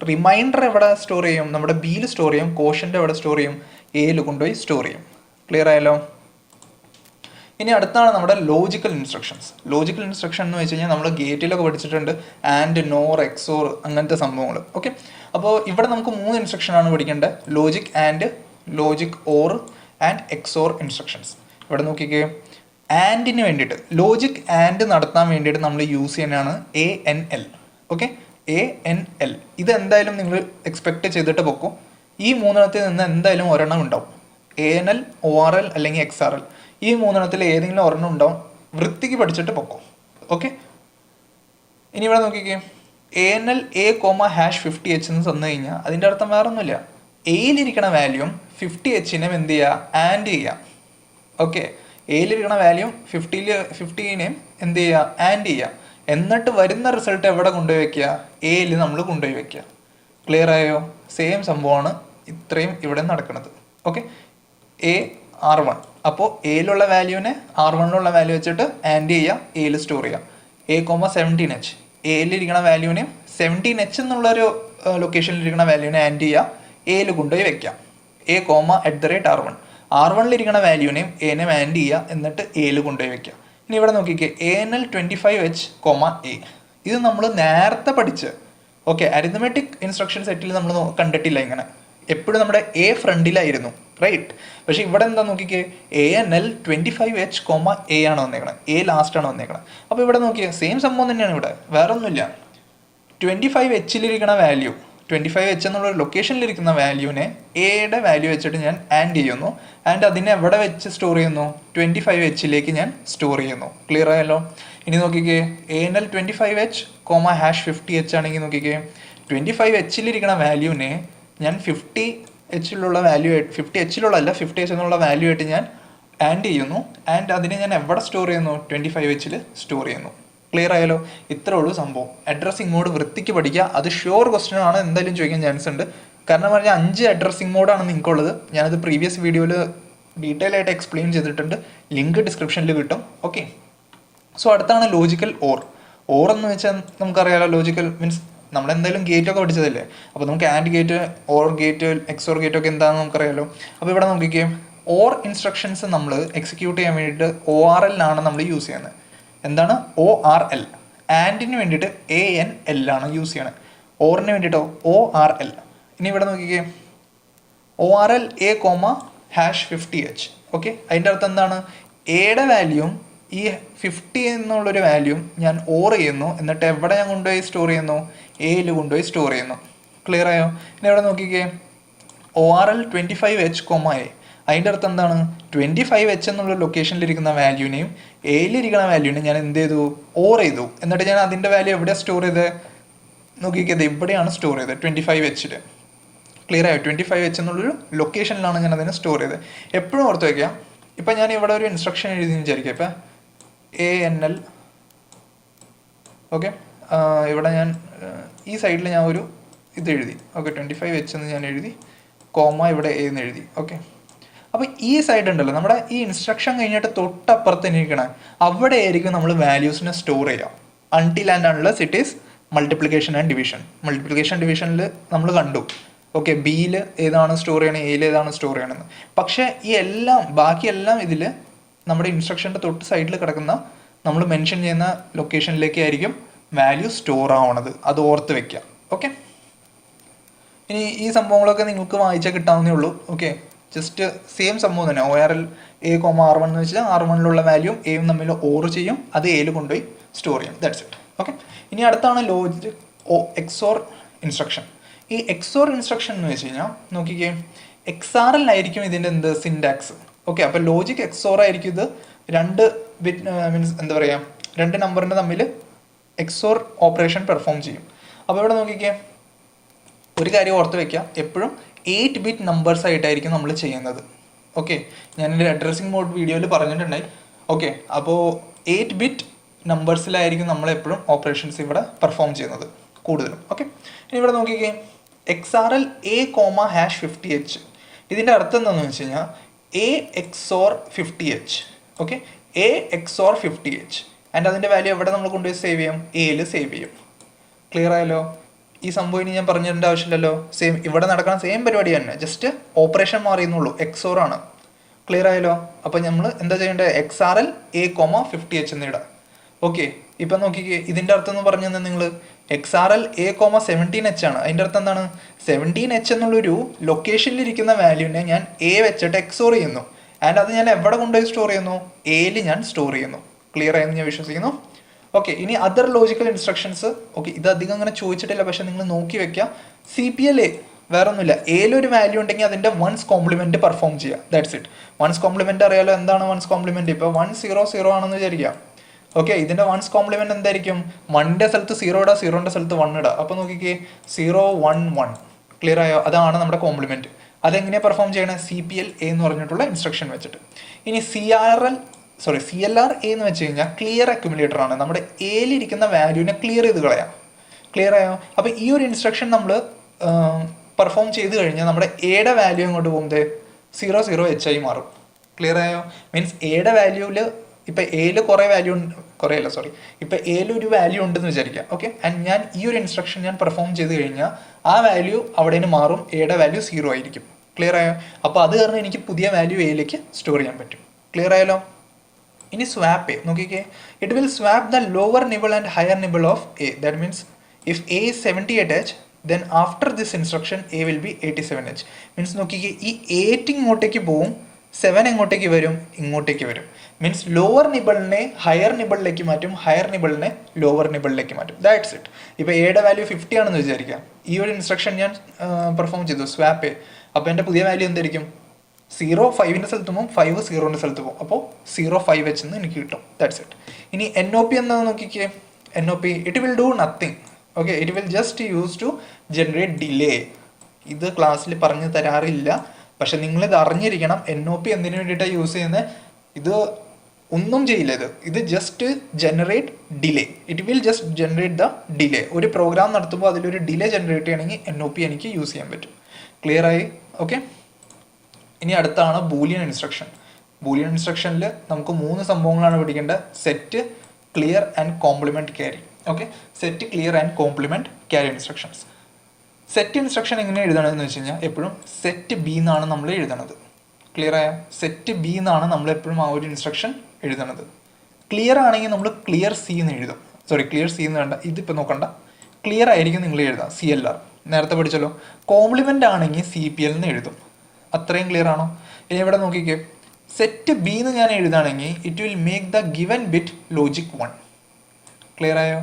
റിമൈൻഡർ എവിടെ സ്റ്റോർ ചെയ്യും? നമ്മുടെ ബിയിൽ സ്റ്റോർ ചെയ്യും. കോഷ്യൻ്റ് എവിടെ സ്റ്റോർ ചെയ്യും? എയിൽ കൊണ്ടുപോയി സ്റ്റോർ ചെയ്യും. ക്ലിയർ ആയല്ലോ? ഇനി അടുത്താണ് നമ്മുടെ ലോജിക്കൽ ഇൻസ്ട്രക്ഷൻസ്. ലോജിക്കൽ ഇൻസ്ട്രക്ഷൻ എന്ന് വെച്ച് കഴിഞ്ഞാൽ നമ്മൾ ഗേറ്റിലൊക്കെ പഠിച്ചിട്ടുണ്ട്, ആൻഡ്, നോർ, എക്സോർ, അങ്ങനത്തെ സംഭവങ്ങൾ. ഓക്കെ, അപ്പോൾ ഇവിടെ നമുക്ക് 3 ഇൻസ്ട്രക്ഷനാണ് പഠിക്കേണ്ടത്: logic and, logic or and XOR instructions. ഇവിടെ നോക്കിക്കേ, ആൻഡിന് വേണ്ടിയിട്ട്, ലോജിക് ആൻഡ് നടത്താൻ വേണ്ടിയിട്ട് നമ്മൾ യൂസ് ചെയ്യുന്നതാണ് ANL. ഓക്കെ, ANL ഇത് എന്തായാലും നിങ്ങൾ എക്സ്പെക്ട് ചെയ്തിട്ട് പൊക്കും. ഈ 3 നിന്ന് എന്തായാലും ഒരെണ്ണം ഉണ്ടാവും. ANL, ORL അല്ലെങ്കിൽ XRL, ഈ 3 ഏതെങ്കിലും ഒരെണ്ണം ഉണ്ടാവും. വൃത്തിക്ക് പഠിച്ചിട്ട് പൊക്കും. ഓക്കെ, ഇനി ഇവിടെ നോക്കിക്കേ, ANL A,#50H എന്ന് തന്നു കഴിഞ്ഞാൽ അതിൻ്റെ അർത്ഥം വേറെ ഒന്നുമില്ല, എയിലിരിക്കണ വാല്യൂം 50Hനെയും എന്ത് ചെയ്യുക? ആൻഡ് ചെയ്യുക. ഓക്കെ, എയിലിരിക്കണ വാല്യൂം 50നെയും എന്ത് ചെയ്യുക? ആൻഡ് ചെയ്യുക. എന്നിട്ട് വരുന്ന റിസൾട്ട് എവിടെ കൊണ്ടുപോയി വെക്കുക? എയിൽ നമ്മൾ കൊണ്ടുപോയി വെക്കുക. ക്ലിയർ ആയോ? സെയിം സംഭവമാണ് ഇത്രയും ഇവിടെ നടക്കുന്നത്. ഓക്കെ, AR1, അപ്പോൾ എയിലുള്ള വാല്യൂവിനെ R1ലുള്ള വാല്യൂ വെച്ചിട്ട് ആൻഡ് ചെയ്യുക, എയിൽ സ്റ്റോർ ചെയ്യുക. A,17H, എയിലിരിക്കണ വാല്യൂവിനെയും 17H എന്നുള്ളൊരു ലൊക്കേഷനിലിരിക്കണ വാല്യൂവിനെ ആൻഡ് ചെയ്യുക, എയിൽ കൊണ്ടുപോയി വെക്കാം. A,@R1, R1ലിരിക്കണ വാല്യൂവിനെയും എനെയും ആൻഡ് ചെയ്യുക, എന്നിട്ട് എയിൽ കൊണ്ടുപോയി വെക്കുക. ഇനി ഇവിടെ നോക്കിക്കേ, ANL 25H, A. ഇത് നമ്മൾ നേരത്തെ പഠിച്ച്, ഓക്കെ, അരിത്മെറ്റിക് ഇൻസ്ട്രക്ഷൻ സെറ്റിൽ നമ്മൾ കണ്ടിട്ടില്ല ഇങ്ങനെ. എപ്പോഴും നമ്മുടെ എ ഫ്രണ്ടിലായിരുന്നു, റൈറ്റ്? പക്ഷെ ഇവിടെ എന്താ നോക്കിക്കേ, ANL 25H, A ആണ് വന്നേക്കണത്, എ ലാസ്റ്റ് ആണ് വന്നേക്കണത്. അപ്പോൾ ഇവിടെ നോക്കിയേ, സെയിം സംഭവം തന്നെയാണ് ഇവിടെ, വേറെ ഒന്നുമില്ല. 25Hലിരിക്കണ വാല്യൂ, 25H എന്നുള്ള ലൊക്കേഷനിലിരിക്കുന്ന വാല്യൂവിനെ എയുടെ വാല്യൂ വെച്ചിട്ട് ഞാൻ ആൻഡ് ചെയ്യുന്നു, ആൻഡ് അതിനെ എവിടെ വെച്ച് സ്റ്റോർ ചെയ്യുന്നു? 25Hലേക്ക് ഞാൻ സ്റ്റോർ ചെയ്യുന്നു. ക്ലിയർ ആയല്ലോ? ഇനി നോക്കിക്കേ, ANL 25H, #50H ആണെങ്കിൽ നോക്കിക്കേ, 25Hലിരിക്കണ വാല്യൂവിനെ ഞാൻ 50Hലുള്ള വാല്യൂ, 50Hലുള്ള അല്ല, 50H എന്നുള്ള വാല്യൂ ആയിട്ട് ഞാൻ ആൻഡ് ചെയ്യുന്നു, ആൻഡ് അതിനെ ഞാൻ എവിടെ സ്റ്റോർ ചെയ്യുന്നു? 25Hൽ സ്റ്റോർ ചെയ്യുന്നു. ക്ലിയർ ആയാലോ? ഇത്രേ ഉള്ളൂ സംഭവം. അഡ്രസ്സിംഗ് മോഡ് വൃത്തിക്ക് പഠിക്കുക. അത് ഷ്യൂർ ക്വസ്റ്റ്യൻ ആണ്, എന്തായാലും ചോദിക്കാൻ ചാൻസ് ഉണ്ട്. കാരണം പറഞ്ഞാൽ 5 അഡ്രസ്സിംഗ് മോഡാണ് നിങ്ങൾക്കുള്ളത്. ഞാനത് പ്രീവിയസ് വീഡിയോയിൽ ഡീറ്റെയിൽ ആയിട്ട് എക്സ്പ്ലെയിൻ ചെയ്തിട്ടുണ്ട്, ലിങ്ക് ഡിസ്ക്രിപ്ഷനിൽ കിട്ടും. ഓക്കെ, സോ അടുത്താണ് ലോജിക്കൽ ഓർ. ഓർ എന്ന് വെച്ചാൽ നമുക്കറിയാലോ, ലോജിക്കൽ മീൻസ് നമ്മളെന്തായാലും ഗേറ്റൊക്കെ പഠിച്ചതല്ലേ, അപ്പോൾ നമുക്ക് and gate, or gate, XOR gate ഒക്കെ എന്താണെന്ന് നമുക്കറിയാലോ. അപ്പോൾ ഇവിടെ നോക്കിക്കേ, ഓർ ഇൻസ്ട്രക്ഷൻസ് നമ്മൾ എക്സിക്യൂട്ട് ചെയ്യാൻ വേണ്ടിയിട്ട് ORL ആണ് നമ്മൾ യൂസ് ചെയ്യുന്നത്. എന്താണ്? ORL. ആൻഡിന് വേണ്ടിയിട്ട് ANL ആണ് യൂസ് ചെയ്യണത്. ഓറിന് വേണ്ടിയിട്ടോ ORL. ഇനി ഇവിടെ നോക്കിക്കേ, ORL A,#50H. ഓക്കെ, അതിൻ്റെ അർത്ഥം എന്താണ്? എയുടെ വാല്യൂം ഈ 50 എന്നുള്ളൊരു വാല്യൂം ഞാൻ ഓർ ചെയ്യുന്നു, എന്നിട്ട് എവിടെ ഞാൻ കൊണ്ടുപോയി സ്റ്റോർ ചെയ്യുന്നു? എയിൽ കൊണ്ടുപോയി സ്റ്റോർ ചെയ്യുന്നു. ക്ലിയർ ആയോ? ഇനി ഇവിടെ നോക്കിക്കേ, ORL 25H, A. അതിൻ്റെ അർത്ഥം എന്താണ്? 25H എന്നുള്ള ലൊക്കേഷനിലിരിക്കുന്ന വാല്യൂവിനെയും എയിലിരിക്കുന്ന വാല്യൂവിനെയും ഞാൻ എന്ത് ചെയ്തു? ഓർ ചെയ്തു. എന്നിട്ട് ഞാൻ അതിൻ്റെ വാല്യൂ എവിടെയാണ് സ്റ്റോർ ചെയ്തത്? നോക്കിക്കത് ഇവിടെയാണ് സ്റ്റോർ ചെയ്തത്, 25Hൽ. ക്ലിയർ ആയോ? 25H എന്നുള്ളൊരു ലൊക്കേഷനിലാണ് ഞാൻ അതിനെ സ്റ്റോർ ചെയ്തത്. എപ്പോഴും ഓർത്ത് വയ്ക്കാം. ഇപ്പം ഞാൻ ഇവിടെ ഒരു ഇൻസ്ട്രക്ഷൻ എഴുതി വിചാരിക്കാം, ഇപ്പം ANL. ഓക്കെ, ഇവിടെ ഞാൻ ഈ സൈഡിൽ ഞാൻ ഒരു ഇത് എഴുതി. ഓക്കെ, 25H എന്ന് ഞാൻ എഴുതി, ഇവിടെ A എന്ന് എഴുതി. ഓക്കെ, അപ്പോൾ ഈ സൈഡ് ഉണ്ടല്ലോ, നമ്മുടെ ഈ ഇൻസ്ട്രക്ഷൻ കഴിഞ്ഞിട്ട് തൊട്ടപ്പുറത്ത് ഇരിക്കണേ, അവിടെ ആയിരിക്കും നമ്മൾ വാല്യൂസിനെ സ്റ്റോർ ചെയ്യുക. Until and unless it is multiplication and division. Multiplication ഡിവിഷനിൽ നമ്മൾ കണ്ടു, ഓക്കെ, ബിയിൽ ഏതാണ് സ്റ്റോർ ചെയ്യണത്, എയിൽ ഏതാണ് സ്റ്റോർ ചെയ്യണമെന്ന്. പക്ഷേ ഈ എല്ലാം, ബാക്കിയെല്ലാം ഇതിൽ നമ്മുടെ ഇൻസ്ട്രക്ഷൻ്റെ തൊട്ട് സൈഡിൽ കിടക്കുന്ന നമ്മൾ മെൻഷൻ ചെയ്യുന്ന ലൊക്കേഷനിലേക്ക് ആയിരിക്കും വാല്യൂ സ്റ്റോർ ആവണത്. അത് ഓർത്ത് വെക്കുക. ഓക്കെ, ഇനി ഈ സംഭവങ്ങളൊക്കെ നിങ്ങൾക്ക് വായിച്ചാൽ കിട്ടാവുന്നേ ഉള്ളൂ. ഓക്കെ, ജസ്റ്റ് സെയിം സംഭവം തന്നെ. ORL A,R1 എന്ന് വെച്ചാൽ R1ലുള്ള വാല്യൂ എയും തമ്മിൽ ഓർ ചെയ്യും, അത് എയിൽ കൊണ്ടുപോയി സ്റ്റോർ ചെയ്യും. That's it. ഓക്കെ, ഇനി അടുത്താണ് ലോജിക് എക്സോർ ഇൻസ്ട്രക്ഷൻ. ഈ എക്സോർ ഇൻസ്ട്രക്ഷൻ എന്ന് വെച്ച് കഴിഞ്ഞാൽ നോക്കിക്കേ, XRL ആയിരിക്കും ഇതിൻ്റെ എന്ത് സിൻടാക്സ്. ഓക്കെ, അപ്പോൾ ലോജിക് എക്സോർ ആയിരിക്കും ഇത്. രണ്ട് ബിറ്റ് മീൻസ് എന്താ പറയുക, രണ്ട് നമ്പറിൻ്റെ തമ്മിൽ എക്സോർ ഓപ്പറേഷൻ പെർഫോം ചെയ്യും. അപ്പോൾ ഇവിടെ നോക്കിക്കേ, ഒരു കാര്യം ഓർത്ത് വയ്ക്കുക, എപ്പോഴും 8 ബിറ്റ് നമ്പേഴ്സ് ആയിട്ടായിരിക്കും നമ്മൾ ചെയ്യുന്നത്. ഓക്കെ, ഞാൻ എൻ്റെ അഡ്രസ്സിംഗ് മോഡ് വീഡിയോയിൽ പറഞ്ഞിട്ടുണ്ടായി. ഓക്കെ, അപ്പോൾ 8 ബിറ്റ് നമ്പേഴ്സിലായിരിക്കും നമ്മൾ എപ്പോഴും ഓപ്പറേഷൻസ് ഇവിടെ പെർഫോം ചെയ്യുന്നത് കൂടുതലും. ഓക്കെ, ഇനി ഇവിടെ നോക്കിക്കേ, XRL A,#50H. ഇതിൻ്റെ അർത്ഥം എന്താണെന്ന് വെച്ച് കഴിഞ്ഞാൽ A XOR 50H. Okay, A XOR 50H and അതിൻ്റെ വാല്യൂ എവിടെ നമ്മൾ കൊണ്ടുപോയി സേവ് ചെയ്യും? എയിൽ സേവ് ചെയ്യും. ക്ലിയർ ആയല്ലോ? ഈ സംഭവം ഇനി ഞാൻ പറഞ്ഞിരേണ്ട ആവശ്യമില്ലല്ലോ. സെയിം ഇവിടെ നടക്കുന്ന സെയിം പരിപാടി തന്നെ, ജസ്റ്റ് ഓപ്പറേഷൻ മാറിയെന്നുള്ളൂ. XOR ആണ്. ക്ലിയർ ആയല്ലോ? അപ്പോൾ നമ്മൾ എന്താ ചെയ്യേണ്ടത്? XRL A,50H എന്ന് ഇടാം. ഓക്കെ, ഇപ്പം നോക്കിക്കേ, ഇതിൻ്റെ അർത്ഥം എന്ന് പറഞ്ഞു തന്നെ നിങ്ങൾ XRL A,17H ആണ്. അതിൻ്റെ അർത്ഥം എന്താണ്? 17H എന്നുള്ളൊരു ലൊക്കേഷനിലിരിക്കുന്ന വാല്യൂവിനെ ഞാൻ A വെച്ചിട്ട് XOR ചെയ്യുന്നു. ആൻഡ് അത് ഞാൻ എവിടെ കൊണ്ടുപോയി സ്റ്റോർ ചെയ്യുന്നു? എയിൽ ഞാൻ സ്റ്റോർ ചെയ്യുന്നു. ക്ലിയർ ആയെന്ന് ഞാൻ വിശ്വസിക്കുന്നു. ഓക്കെ, ഇനി അതർ ലോജിക്കൽ ഇൻസ്ട്രക്ഷൻസ്. ഓക്കെ, ഇത് അധികം അങ്ങനെ ചോദിച്ചിട്ടില്ല, പക്ഷെ നിങ്ങൾ നോക്കി വെക്കുക. CPLA വേറെ ഒന്നുമില്ല, എയിലൊരു വാല്യൂ ഉണ്ടെങ്കിൽ അതിൻ്റെ വൺസ് കോംപ്ലിമെൻറ്റ് പെർഫോം ചെയ്യുക. That's it. വൺസ് കോംപ്ലിമെൻറ്റ് അറിയാലോ, എന്താണ് വൺസ് കോംപ്ലിമെൻറ്റ്? ഇപ്പോൾ 100 ആണെന്ന് വിചാരിക്കുക. ഓക്കെ, ഇതിൻ്റെ വൺസ് കോംപ്ലിമെൻറ്റ് എന്തായിരിക്കും? 1ൻ്റെ സ്ഥലത്ത് 0 ഇടുക, 0ൻ്റെ സ്ഥലത്ത് 1 ഇടുക. അപ്പോൾ നോക്കിക്കേ, 0 1 1. ക്ലിയർ ആയോ? അതാണ് നമ്മുടെ കോംപ്ലിമെൻറ്റ്. അതെങ്ങനെയാണ് പെർഫോം ചെയ്യണേ? CPLA എന്ന് പറഞ്ഞിട്ടുള്ള ഇൻസ്ട്രക്ഷൻ വെച്ചിട്ട്. ഇനി CLR A എന്ന് വെച്ച് കഴിഞ്ഞാൽ ക്ലിയർ അക്യുമുലേറ്റർ ആണ്. നമ്മുടെ എയിലിരിക്കുന്ന വാല്യൂവിനെ ക്ലിയർ ചെയ്ത് കളയാം. ക്ലിയർ ആയോ? അപ്പോൾ ഈ ഒരു ഇൻസ്ട്രക്ഷൻ നമ്മൾ പെർഫോം ചെയ്ത് കഴിഞ്ഞാൽ നമ്മുടെ എയുടെ വാല്യൂ അങ്ങോട്ട് പോകുന്നത് 00H ആയി മാറും. ക്ലിയർ ആയോ? മീൻസ് എയുടെ വാല്യൂവിൽ ഇപ്പം എയിൽ ഇപ്പം എയിൽ ഒരു വാല്യൂ ഉണ്ടെന്ന് വിചാരിക്കാം. ഓക്കെ, ആൻഡ് ഞാൻ ഈ ഒരു ഇൻസ്ട്രക്ഷൻ ഞാൻ പെർഫോം ചെയ്ത് കഴിഞ്ഞാൽ ആ വാല്യൂ അവിടെ നിന്ന് മാറും, എയുടെ വാല്യൂ 0 ആയിരിക്കും. ക്ലിയർ ആയോ? അപ്പോൾ അത് കാരണം എനിക്ക് പുതിയ വാല്യൂ എയിലേക്ക് സ്റ്റോർ ചെയ്യാൻ പറ്റും. ക്ലിയർ ആയല്ലോ? ഇനി സ്വാപ്പ് A നോക്കിക്കേ, it will swap the lower nibble and higher nibble of A. That means if A is 78H, then after this instruction A will be 87H. Means നോക്കിക്കേ, ഈ 8 ഇങ്ങോട്ടേക്ക് പോവും, 7 എങ്ങോട്ടേക്ക് വരും? ഇങ്ങോട്ടേക്ക് വരും. മീൻസ് ലോവർ നിബിളിനെ ഹയർ നിബിളിലേക്ക് മാറ്റും, higher നിബിളിനെ lower നിബിളിലേക്ക് മാറ്റും. That's it. ഇപ്പോൾ എയുടെ വാല്യൂ 50 ആണെന്ന് വിചാരിക്കാം. ഈ ഒരു ഇൻസ്ട്രക്ഷൻ ഞാൻ പെർഫോം ചെയ്തു, സ്വാപ്പ് A. അപ്പോൾ എൻ്റെ പുതിയ വാല്യൂ എന്തായിരിക്കും? 0 5ൻ്റെ സ്ഥലത്ത് പോകും, 5 0ൻ്റെ സ്ഥലത്ത് പോകും. അപ്പോൾ 0 5H എന്ന് എനിക്ക് കിട്ടും. That's it. ഇനി NOP എന്താണെന്ന് നോക്കിക്കേ. NOP, it will do nothing. Okay, it will just use to generate delay. ഇത് ക്ലാസ്സിൽ പറഞ്ഞു തരാറില്ല, പക്ഷെ നിങ്ങളിത് അറിഞ്ഞിരിക്കണം. NOP എന്തിനു വേണ്ടിയിട്ടാണ് യൂസ് ചെയ്യുന്നത്? ഇത് ഒന്നും ചെയ്യില്ല, ഇത് just generate delay. It will just generate the delay. ഒരു പ്രോഗ്രാം നടത്തുമ്പോൾ അതിലൊരു ഡിലേ ജനറേറ്റ് ചെയ്യണമെങ്കിൽ NOP എനിക്ക് യൂസ് ചെയ്യാൻ പറ്റും. ക്ലിയർ ആയി? ഓക്കെ, ഇനി അടുത്താണ് ബൂലിയൻ ഇൻസ്ട്രക്ഷൻ. ബൂലിയൻ ഇൻസ്ട്രക്ഷനിൽ നമുക്ക് 3 സംഭവങ്ങളാണ് പഠിക്കേണ്ടത്: set, clear and compliment carry. Okay, set, clear and compliment carry instructions. Set instruction എങ്ങനെ എഴുതണമെന്ന് വെച്ച് കഴിഞ്ഞാൽ എപ്പോഴും സെറ്റ് B എന്നാണ് നമ്മൾ എഴുതണത്. ക്ലിയർ ആയ? സെറ്റ് B എന്നാണ് നമ്മൾ എപ്പോഴും ആ ഒരു ഇൻസ്ട്രക്ഷൻ എഴുതണത്. ക്ലിയർ ആണെങ്കിൽ നമ്മൾ ക്ലിയർ C എന്ന് എഴുതും. ക്ലിയർ C എന്ന് വേണ്ട, ഇതിപ്പോൾ നോക്കണ്ട, ക്ലിയർ ആയിരിക്കും നിങ്ങൾ എഴുതാം. CLR നേരത്തെ പഠിച്ചല്ലോ. കോംപ്ലിമെൻ്റ് ആണെങ്കിൽ CPL എന്ന് എഴുതും. അത്രയും ക്ലിയർ ആണോ? ഇനി ഇവിടെ നോക്കിക്കേ, സെറ്റ് B എന്ന് ഞാൻ എഴുതുകയാണെങ്കിൽ it will make the given bit logic 1. Clear ആയോ?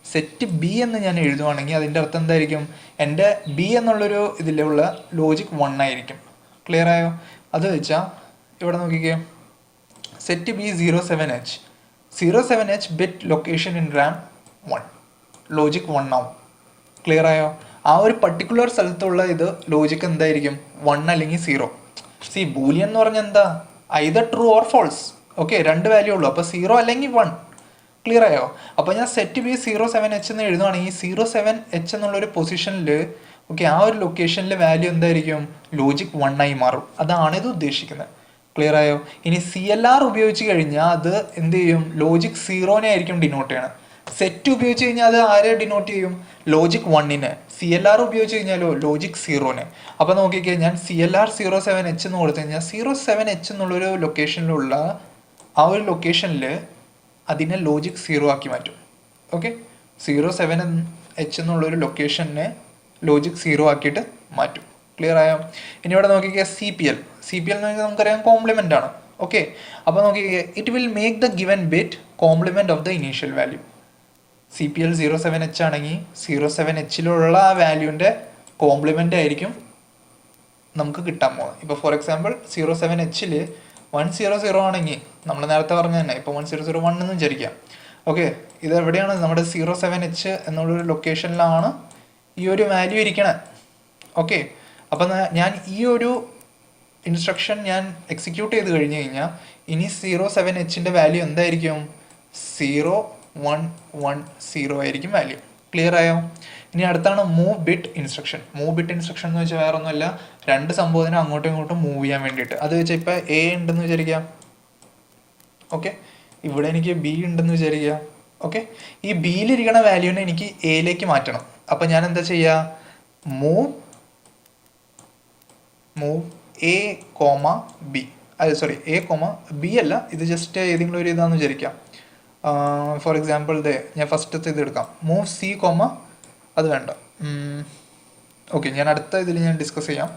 സെറ്റ് B എന്ന് ഞാൻ എഴുതുവാണെങ്കിൽ അതിൻ്റെ അർത്ഥം എന്തായിരിക്കും? എൻ്റെ B എന്നുള്ളൊരു ഇതിലുള്ള ലോജിക് 1 ആയിരിക്കും. ക്ലിയർ ആയോ? അത് വെച്ചാൽ ഇവിടെ നോക്കിക്കേ, set B 07H bit location in RAM 1, logic 1 ആവും. ക്ലിയർ ആയോ? ആ ഒരു പർട്ടിക്കുലർ സ്ഥലത്തുള്ള ഇത് ലോജിക്ക് എന്തായിരിക്കും? 1 അല്ലെങ്കിൽ 0. ബൂലിയൻ എന്ന് പറഞ്ഞാൽ എന്താ? Either true or false. Okay, 2 value ഉള്ളൂ. അപ്പോൾ 0 അല്ലെങ്കിൽ 1. ക്ലിയർ ആയോ? അപ്പോൾ ഞാൻ സെറ്റ് B 07H എന്ന് എഴുതുകയാണെങ്കിൽ 07H എന്നുള്ളൊരു പൊസിഷനിൽ, ഓക്കെ, ആ ഒരു ലൊക്കേഷനിലെ വാല്യൂ എന്തായിരിക്കും? ലോജിക് 1 ആയി മാറും. അതാണ് ഇത് ഉദ്ദേശിക്കുന്നത്. ക്ലിയർ ആയോ? ഇനി CLR ഉപയോഗിച്ച് കഴിഞ്ഞാൽ അത് എന്ത് ചെയ്യും? ലോജിക് 0നെ ആയിരിക്കും ഡിനോട്ട് ചെയ്യണം. സെറ്റ് ഉപയോഗിച്ച് കഴിഞ്ഞാൽ അത് ആരെ ഡിനോട്ട് ചെയ്യും? ലോജിക് 1നെ. CLR ഉപയോഗിച്ച് കഴിഞ്ഞാലോ ലോജിക് 0നെ. അപ്പോൾ നോക്കിക്കേ, ഞാൻ CLR 07H എന്ന് കൊടുത്തു കഴിഞ്ഞാൽ 07H എന്നുള്ളൊരു ലൊക്കേഷനിലുള്ള ആ ഒരു ലൊക്കേഷനിൽ അതിനെ ലോജിക് 0 ആക്കി മാറ്റും. ഓക്കെ, 07H എന്നുള്ളൊരു ലൊക്കേഷനെ ലോജിക് 0 ആക്കിയിട്ട് മാറ്റും. ക്ലിയർ ആയോ? ഇനി ഇവിടെ നോക്കിക്കേ, CPL എന്ന് പറഞ്ഞാൽ നമുക്കറിയാം കോംപ്ലിമെൻ്റ് ആണ്. ഓക്കെ, അപ്പോൾ നോക്കിക്കേ, it will make the given bit compliment of the initial value. CPL 07H ആണെങ്കിൽ 07Hലുള്ള ആ വാല്യൂവിൻ്റെ കോംപ്ലിമെൻ്റ് ആയിരിക്കും നമുക്ക് കിട്ടാൻ പോകുന്നത്. ഇപ്പോൾ ഫോർ എക്സാമ്പിൾ 07Hൽ 100 ആണെങ്കിൽ നമ്മൾ നേരത്തെ പറഞ്ഞ തന്നെ ഇപ്പോൾ 1001 എന്ന് വിചാരിക്കാം. ഓക്കെ, ഇത് എവിടെയാണ്? നമ്മുടെ 07H എന്നുള്ളൊരു ലൊക്കേഷനിലാണ് ഈ ഒരു വാല്യൂ ഇരിക്കണേ. ഓക്കെ, അപ്പം ഞാൻ ഈ ഒരു ഇൻസ്ട്രക്ഷൻ ഞാൻ എക്സിക്യൂട്ട് ചെയ്ത് കഴിഞ്ഞ് കഴിഞ്ഞാൽ ഇനി 07Hൻ്റെ വാല്യൂ എന്തായിരിക്കും? 0110 ആയിരിക്കും വാല്യൂ. ക്ലിയർ ആയോ? ഇനി അടുത്താണ് move bit instruction. Move bit instruction എന്ന് വെച്ചാൽ വേറെ ഒന്നുമല്ല, രണ്ട് സംഭവത്തിനെ അങ്ങോട്ടും ഇങ്ങോട്ടും മൂവ് ചെയ്യാൻ വേണ്ടിയിട്ട്. അത് വെച്ചാൽ ഇപ്പം A ഉണ്ടെന്ന് വിചാരിക്കാം. ഓക്കെ, ഇവിടെ എനിക്ക് B ഉണ്ടെന്ന് വിചാരിക്കുക. ഓക്കെ, ഈ ബിയിലിരിക്കണ വാല്യൂവിനെ എനിക്ക് എയിലേക്ക് മാറ്റണം. അപ്പം ഞാൻ എന്താ ചെയ്യുക? Move A, B. അത് സോറി, A, B അല്ല, ഇത് ജസ്റ്റ് ഏതെങ്കിലും ഒരു ഇതാന്ന് വിചാരിക്കാം. ഫോർ എക്സാമ്പിൾ ഞാൻ ഫസ്റ്റത്തെ ഇത് എടുക്കാം. മൂവ് C, അത് വേണ്ട. ഓക്കെ, ഞാൻ അടുത്ത ഇതിൽ ഞാൻ ഡിസ്കസ് ചെയ്യാം.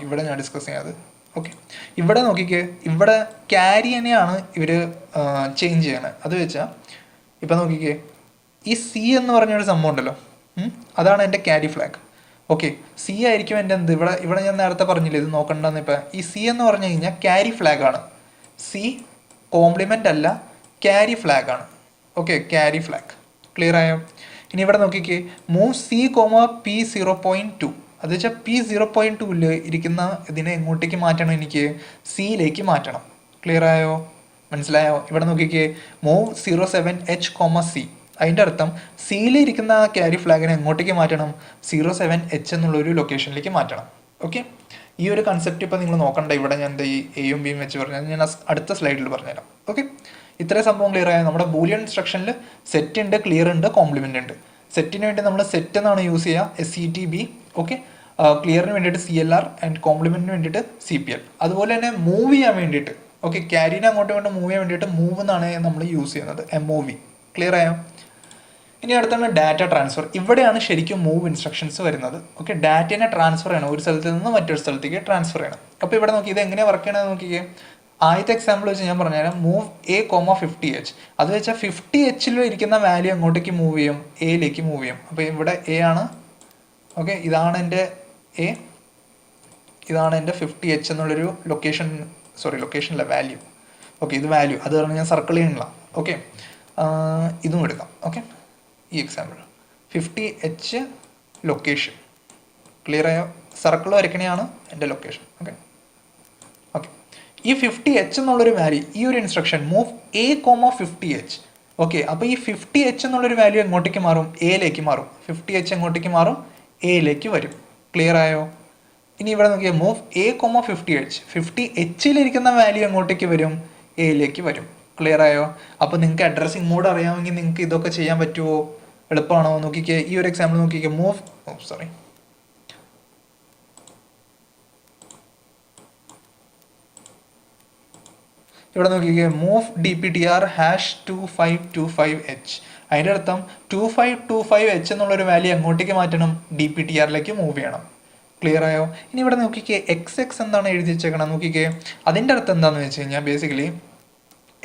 ഇവിടെ ഞാൻ ഡിസ്കസ് ചെയ്യാം. ഓക്കെ, ഇവിടെ നോക്കിക്കേ, ഇവിടെ ക്യാരിയനെയാണ് ഇവർ ചേഞ്ച് ചെയ്യണത്. അത് വെച്ചാൽ ഇപ്പം നോക്കിക്കേ, ഈ C എന്ന് പറഞ്ഞൊരു സംഭവം ഉണ്ടല്ലോ, അതാണ് എൻ്റെ ക്യാരി ഫ്ലാഗ്. ഓക്കെ, C ആയിരിക്കും എൻ്റെ എന്ത്, ഇവിടെ ഞാൻ നേരത്തെ പറഞ്ഞില്ലേ ഇത് നോക്കണ്ടെന്ന്. ഇപ്പം ഈ C എന്ന് പറഞ്ഞു കഴിഞ്ഞാൽ ക്യാരി ഫ്ലാഗ് ആണ്. C കോംപ്ലിമെൻ്റ് അല്ല, ക്യാരി ഫ്ലാഗ് ആണ്. Okay, carry flag. ക്ലിയർ ആയോ? ഇനി ഇവിടെ നോക്കിക്കേ, മൂവ് C, P0.2. അത് വെച്ചാൽ P0.2 ഇരിക്കുന്ന ഇതിനെ എങ്ങോട്ടേക്ക് മാറ്റണം? എനിക്ക് സിയിലേക്ക് മാറ്റണം. ക്ലിയർ ആയോ? മനസ്സിലായോ? ഇവിടെ നോക്കിക്കേ, മൂവ് 07H, C. അതിൻ്റെ അർത്ഥം സിയിലിരിക്കുന്ന ആ ക്യാരി ഫ്ലാഗിനെ എങ്ങോട്ടേക്ക് മാറ്റണം? 07H എന്നുള്ളൊരു ലൊക്കേഷനിലേക്ക് മാറ്റണം. ഓക്കെ, ഈ ഒരു കൺസെപ്റ്റ് ഇപ്പോൾ നിങ്ങൾ നോക്കണ്ട. ഇവിടെ ഞാൻ എന്താ ഈ എയും ബിയും വെച്ച് പറഞ്ഞാൽ ഞാൻ അടുത്ത സ്ലൈഡിൽ പറഞ്ഞുതരാം. ഓക്കെ, ഇത്രയും സംഭവം ക്ലിയർ ആയ നമ്മുടെ ബൂലിയൻ ഇൻസ്ട്രക്ഷനിൽ സെറ്റ് ഉണ്ട്, ക്ലിയർ ഉണ്ട്, കോംപ്ലിമെൻ്റ് ഉണ്ട്. സെറ്റിന് വേണ്ടി നമ്മൾ സെറ്റ് എന്നാണ് യൂസ് ചെയ്യുക, SETB. ഓക്കെ, ക്ലിയറിന് വേണ്ടിയിട്ട് CLR ആൻഡ് കോംപ്ലിമെൻറ്റിന് വേണ്ടിയിട്ട് CPL. അതുപോലെ തന്നെ മൂവ് ചെയ്യാൻ വേണ്ടിയിട്ട്, ഓക്കെ, ക്യാരീനെ അങ്ങോട്ടും ഇങ്ങോട്ടും മൂവ് ചെയ്യാൻ വേണ്ടിയിട്ട് മൂവ് എന്നാണ് നമ്മൾ യൂസ് ചെയ്യുന്നത്, MOV. ക്ലിയർ ആയോ? ഇനി അടുത്താണ് ഡാറ്റ ട്രാൻസ്ഫർ. ഇവിടെയാണ് ശരിക്കും മൂവ് ഇൻസ്ട്രക്ഷൻസ് വരുന്നത്. ഓക്കെ, ഡാറ്റേനെ ട്രാൻസ്ഫർ ചെയ്യണം, ഒരു സ്ഥലത്ത് നിന്ന് മറ്റൊരു സ്ഥലത്തേക്ക് ട്രാൻസ്ഫർ ചെയ്യണം. അപ്പോൾ ഇവിടെ നോക്കി ഇത് എങ്ങനെയാണ് വർക്ക് ചെയ്യണമെന്ന് നോക്കിക്കേ. ആദ്യത്തെ എക്സാമ്പിൾ വെച്ച് ഞാൻ പറഞ്ഞുതരാം. Move A, 50H. അത് വെച്ചാൽ 50Hൽ ഇരിക്കുന്ന വാല്യൂ അങ്ങോട്ടേക്ക് മൂവ് ചെയ്യും, എയിലേക്ക് മൂവ് ചെയ്യും. അപ്പോൾ ഇവിടെ A ആണ്. ഓക്കെ, ഇതാണ് എൻ്റെ A, ഇതാണ് എൻ്റെ 50H എന്നുള്ളൊരു ലൊക്കേഷനിലെ വാല്യൂ. ഓക്കെ, ഇത് വാല്യൂ, അത് പറഞ്ഞ് ഞാൻ സർക്കിൾ ചെയ്യണില്ല. ഓക്കെ, ഇതും എടുക്കാം. ഓക്കെ, ഈ എക്സാമ്പിൾ 50H ലൊക്കേഷൻ. ക്ലിയർ ആയോ? സർക്കിൾ വരയ്ക്കണയാണ് എൻ്റെ ലൊക്കേഷൻ. ഓക്കെ, ഈ 50H എന്നുള്ളൊരു വാല്യൂ, ഈ ഒരു instruction move A, 50H. Okay, അപ്പോൾ ഈ 50H എന്നുള്ളൊരു വാല്യൂ എങ്ങോട്ടേക്ക് മാറും? എയിലേക്ക് മാറും. 50H എങ്ങോട്ടേക്ക് മാറും? എയിലേക്ക് വരും. ക്ലിയർ ആയോ? ഇനി ഇവിടെ നോക്കിയാൽ മൂവ് A, 50H. 50Hലിരിക്കുന്ന വാല്യൂ എങ്ങോട്ടേക്ക് വരും? എയിലേക്ക് വരും. ക്ലിയർ ആയോ? അപ്പോൾ നിങ്ങൾക്ക് അഡ്രസ്സിംഗ് മോഡ് അറിയാമെങ്കിൽ നിങ്ങൾക്ക് ഇതൊക്കെ ചെയ്യാൻ പറ്റുമോ? എളുപ്പമാണോ? നോക്കിക്കേ, ഈ ഒരു എക്സാമ്പിൾ നോക്കിക്കേ. ഇവിടെ നോക്കിക്കേ, മൂവ് DPTR #2525H. അതിൻ്റെ അർത്ഥം 2525H എന്നുള്ളൊരു വാല്യൂ എങ്ങോട്ടേക്ക് മാറ്റണം? DPTRലേക്ക് മൂവ് ചെയ്യണം. ക്ലിയർ ആയോ? ഇനി ഇവിടെ നോക്കിക്കേ, XX എന്താണ് എഴുതി വെച്ചേക്കണം നോക്കിക്കേ. അതിൻ്റെ അർത്ഥം എന്താണെന്ന് വെച്ച് കഴിഞ്ഞാൽ ബേസിക്കലി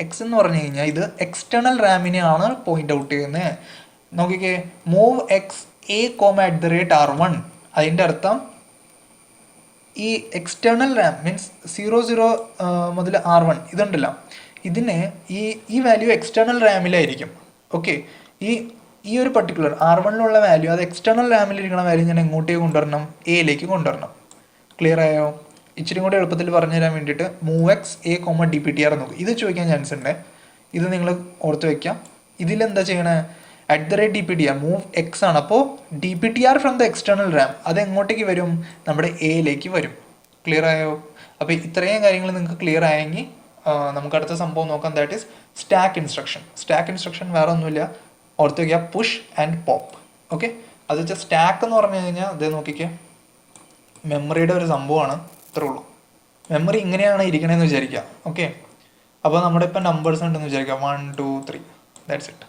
X എന്ന് പറഞ്ഞു കഴിഞ്ഞാൽ ഇത് എക്സ്റ്റേണൽ റാമിനെയാണ് പോയിന്റ് ഔട്ട് ചെയ്യുന്നത്. നോക്കിക്കേ, മൂവ് X A, @R1. അതിൻ്റെ അർത്ഥം ഈ എക്സ്റ്റേണൽ റാം മീൻസ് 00 മുതൽ R1 ഇതുണ്ടല്ലോ, ഇതിന് ഈ വാല്യൂ എക്സ്റ്റേണൽ റാമിലായിരിക്കും. ഓക്കെ, ഈ ഒരു പർട്ടിക്കുലർ R1ലുള്ള വാല്യൂ, അത് എക്സ്റ്റേണൽ റാമിലിരിക്കുന്ന വാല്യൂ ഞാൻ എങ്ങോട്ടേക്ക് കൊണ്ടുവരണം? എയിലേക്ക് കൊണ്ടുവരണം. ക്ലിയർ ആയോ? ഇച്ചിരി കൂടെ എളുപ്പത്തിൽ പറഞ്ഞു തരാൻ വേണ്ടിയിട്ട് മൂവ് X A, DPTR നോക്കും. ഇത് ചോദിക്കാൻ ചാൻസ് ഉണ്ട്, ഇത് നിങ്ങൾ ഓർത്ത് വയ്ക്കാം. ഇതിലെന്താ ചെയ്യണേ? @DPTR മൂവ് X ആണ്. അപ്പോൾ DPTR from the external Ram അത് എങ്ങോട്ടേക്ക് വരും? നമ്മുടെ എയിലേക്ക് വരും. ക്ലിയർ ആയോ? അപ്പോൾ ഇത്രയും കാര്യങ്ങൾ നിങ്ങൾക്ക് ക്ലിയർ ആയെങ്കിൽ നമുക്ക് അടുത്ത സംഭവം നോക്കാം. That is stack instruction. Stack instruction വേറെ ഒന്നുമില്ല, ഓർത്ത് വയ്ക്കുക, പുഷ് ആൻഡ് പോപ്പ്. ഓക്കെ, അത് വെച്ചാൽ സ്റ്റാക്ക് എന്ന് പറഞ്ഞു കഴിഞ്ഞാൽ അതേ നോക്കിക്കേ, മെമ്മറിയുടെ ഒരു സംഭവമാണ്. ഇത്രേ ഉള്ളൂ. മെമ്മറി ഇങ്ങനെയാണ് ഇരിക്കണേന്ന് വിചാരിക്കുക. ഓക്കെ, അപ്പോൾ നമ്മുടെ ഇപ്പം നമ്പേഴ്സ് ഉണ്ടെന്ന് വിചാരിക്കുക, 1 2 3, ദാറ്റ്സ് ഇറ്റ്.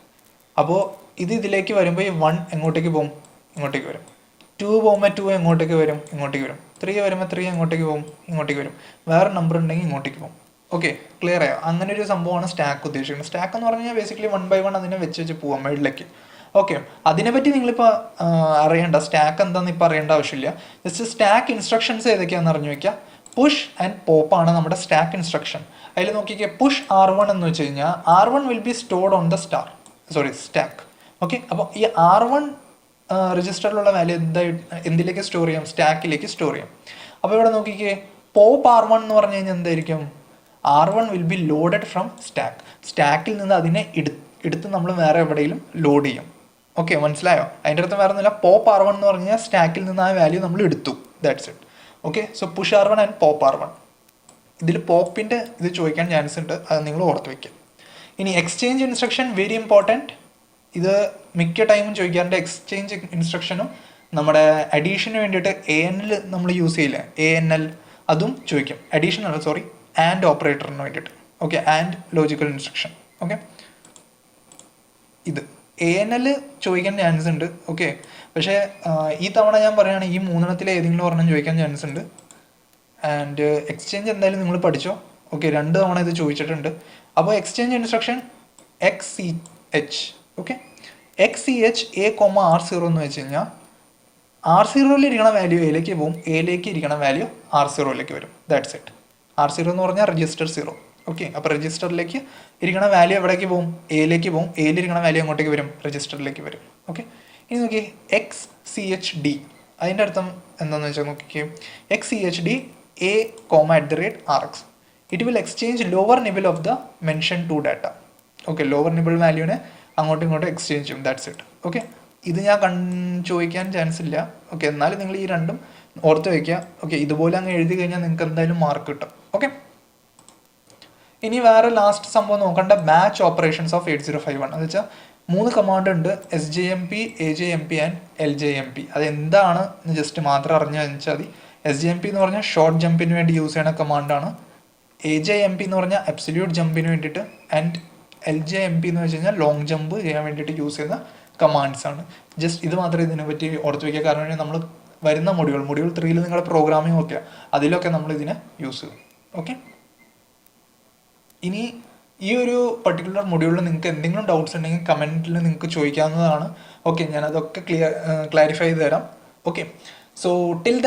അപ്പോൾ ഇതിലേക്ക് വരുമ്പോൾ ഈ 1 എങ്ങോട്ടേക്ക് പോകും? ഇങ്ങോട്ടേക്ക് വരും. 2 പോകുമ്പോൾ 2 എങ്ങോട്ടേക്ക് വരും? ഇങ്ങോട്ടേക്ക് വരും. 3 വരുമ്പോൾ 3 എങ്ങോട്ടേക്ക് പോകും? ഇങ്ങോട്ടേക്ക് വരും. വേറെ നമ്പർ ഉണ്ടെങ്കിൽ ഇങ്ങോട്ടേക്ക് പോകും. ഓക്കെ, ക്ലിയർ ആയോ? അങ്ങനെ ഒരു സംഭവമാണ് സ്റ്റാക്ക് ഉദ്ദേശിക്കുന്നത്. സ്റ്റാക്ക് എന്ന് പറഞ്ഞു കഴിഞ്ഞാൽ ബേസിക്കലി 1 by 1 അതിനെ വെച്ച് പോവാം മേളിലേക്ക്. ഓക്കെ, അതിനെപ്പറ്റി നിങ്ങളിപ്പോൾ അറിയേണ്ട, സ്റ്റാക്ക് എന്താണെന്ന് ഇപ്പോൾ അറിയേണ്ട ആവശ്യമില്ല. ജസ്റ്റ് സ്റ്റാക്ക് ഇൻസ്ട്രക്ഷൻസ് ഏതൊക്കെയാണെന്ന് അറിഞ്ഞു വെക്കുക. പുഷ് ആൻഡ് പോപ്പ് ആണ് നമ്മുടെ സ്റ്റാക്ക് ഇൻസ്ട്രക്ഷൻ. അതിൽ നോക്കിക്കുക, പുഷ് R1 എന്ന് വെച്ച് കഴിഞ്ഞാൽ R1 will be stored on the stack. Okay, അപ്പോൾ ഈ R1 രജിസ്റ്ററിലുള്ള വാല്യൂ എന്തിലേക്ക് സ്റ്റോർ ചെയ്യാം? സ്റ്റാക്കിലേക്ക് സ്റ്റോർ ചെയ്യാം. അപ്പോൾ ഇവിടെ നോക്കിക്കേ, പോപ്പ് R1 എന്ന് പറഞ്ഞു കഴിഞ്ഞാൽ എന്തായിരിക്കും? R1 will be loaded from stack. സ്റ്റാക്കിൽ നിന്ന് അതിനെ എടുത്ത് നമ്മൾ വേറെ എവിടെയെങ്കിലും ലോഡ് ചെയ്യും. ഓക്കെ, മനസ്സിലായോ? അതിൻ്റെ അർത്ഥം വേറെ ഒന്നുമില്ല, പോപ്പ് R1 എന്ന് പറഞ്ഞു കഴിഞ്ഞാൽ സ്റ്റാക്കിൽ നിന്ന് ആ വാല്യൂ നമ്മൾ എടുത്തു, that's it. Okay, so push R1 and pop R1. ഇതിൽ പോപ്പിൻ്റെ ഇത് ചോദിക്കാൻ ചാൻസ് ഉണ്ട്, അത് നിങ്ങൾ ഓർത്ത് വയ്ക്കുക. ഇനി എക്സ്ചേഞ്ച് ഇൻസ്ട്രക്ഷൻ വെരി ഇമ്പോർട്ടൻറ്റ്. ഇത് മിക്ക ടൈമും ചോദിക്കാറുണ്ട്. എക്സ്ചേഞ്ച് ഇൻസ്ട്രക്ഷനും നമ്മുടെ അഡീഷന് വേണ്ടിയിട്ട് ANL നമ്മൾ യൂസ് ചെയ്യില്ല, ANL, അതും ചോദിക്കും. അഡീഷൻ അല്ല, സോറി, ആൻഡ് ഓപ്പറേറ്ററിന് വേണ്ടിയിട്ട്. Okay, and logical instruction. Okay, ഇത് ANL ചോദിക്കാൻ ചാൻസ് ഉണ്ട്. ഓക്കെ, പക്ഷേ ഈ തവണ ഞാൻ പറയുകയാണെങ്കിൽ ഈ മൂന്നെണ്ണത്തിൽ ഏതെങ്കിലും ഒരെണ്ണം ചോദിക്കാൻ ചാൻസ് ഉണ്ട്. ആൻഡ് എക്സ്ചേഞ്ച് എന്തായാലും നിങ്ങൾ പഠിച്ചോ. ഓക്കെ, 2 തവണ ഇത് ചോദിച്ചിട്ടുണ്ട്. അപ്പോൾ exchange instruction XCH. Okay, XCH A,R0 എന്ന് വെച്ച് കഴിഞ്ഞാൽ R0യിൽ ഇരിക്കണ വാല്യൂ എയിലേക്ക് പോകും, എയിലേക്ക് ഇരിക്കണ വാല്യൂ R0യിലേക്ക് വരും, ദാറ്റ്സ് ഇറ്റ്. R0 എന്ന് പറഞ്ഞാൽ രജിസ്റ്റർ 0. ഓക്കെ, അപ്പോൾ രജിസ്റ്ററിലേക്ക് ഇരിക്കണ വാല്യൂ എവിടേക്ക് പോകും? എയിലേക്ക് പോകും. എയിലിരിക്കണ വാല്യൂ എങ്ങോട്ടേക്ക് വരും? രജിസ്റ്ററിലേക്ക് വരും. ഓക്കെ, ഇനി നോക്കി XCHD. അതിൻ്റെ അർത്ഥം എന്താണെന്ന് വെച്ചാൽ നോക്കിക്കേ, XCHD A,@RX. It will exchange lower nibble of the mention to data. Okay, lower nibble വാല്യൂനെ അങ്ങോട്ടും ഇങ്ങോട്ടും എക്സ്ചേഞ്ച് ചെയ്യും, ദാറ്റ്സ് ഇറ്റ്. ഓക്കെ, ഇത് ഞാൻ ചോദിക്കാൻ ചാൻസ് ഇല്ല. ഓക്കെ, എന്നാലും നിങ്ങൾ ഈ രണ്ടും ഓർത്ത് വയ്ക്കുക. ഓക്കെ, ഇതുപോലെ അങ്ങ് എഴുതി കഴിഞ്ഞാൽ നിങ്ങൾക്ക് എന്തായാലും മാർക്ക് കിട്ടും. ഓക്കെ, ഇനി വേറെ ലാസ്റ്റ് സംഭവം നോക്കേണ്ട, ബാച്ച് ഓപ്പറേഷൻസ് ഓഫ് 8051. എന്ന് വെച്ചാൽ 3 കമാൻഡ് ഉണ്ട്, SJMP, AJMP ആൻഡ് LJMP. അതെന്താണ് എന്ന് ജസ്റ്റ് മാത്രം അറിഞ്ഞാൽ മതി. SJMP എന്ന് പറഞ്ഞാൽ ഷോർട്ട് ജമ്പിന് വേണ്ടി യൂസ് ചെയ്യുന്ന കമാൻഡാണ്. AJMP എന്ന് പറഞ്ഞാൽ അബ്സല്യൂട്ട് ജമ്പിന് വേണ്ടിയിട്ട്. ആൻഡ് LJMP എന്ന് വെച്ച് കഴിഞ്ഞാൽ ലോങ് ജമ്പ് ചെയ്യാൻ വേണ്ടിയിട്ട് യൂസ് ചെയ്യുന്ന കമാൻഡ്സ് ആണ്. ജസ്റ്റ് ഇത് മാത്രമേ ഇതിനെപ്പറ്റി ഓർത്ത് വയ്ക്കുക. കാരണം നമ്മൾ വരുന്ന മൊഡ്യൂൾ 3 നിങ്ങളുടെ പ്രോഗ്രാമിംഗ് ഒക്കെ അതിലൊക്കെ നമ്മൾ ഇതിനെ യൂസ് ചെയ്യും. ഓക്കെ, ഇനി ഈ ഒരു പർട്ടിക്കുലർ മൊഡ്യൂളിൽ നിങ്ങൾക്ക് എന്തെങ്കിലും ഡൗട്ട്സ് ഉണ്ടെങ്കിൽ കമൻറ്റിൽ നിങ്ങൾക്ക് ചോദിക്കാവുന്നതാണ്. ഓക്കെ, ഞാനതൊക്കെ ക്ലാരിഫൈ ചെയ്ത് തരാം. Okay, so till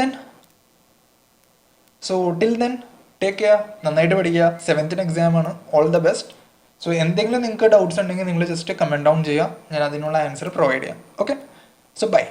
then take care, നന്നായിട്ട് പഠിക്കുക. 7th എക്സാമാണ്, ഓൾ ദ ബെസ്റ്റ്. സോ എന്തെങ്കിലും നിങ്ങൾക്ക് ഡൗട്ട്സ് ഉണ്ടെങ്കിൽ നിങ്ങൾ ജസ്റ്റ് കമൻറ്റ് ഡൗൺ ചെയ്യുക, ഞാൻ അതിനുള്ള ആൻസർ പ്രൊവൈഡ് ചെയ്യാം. Okay, so by.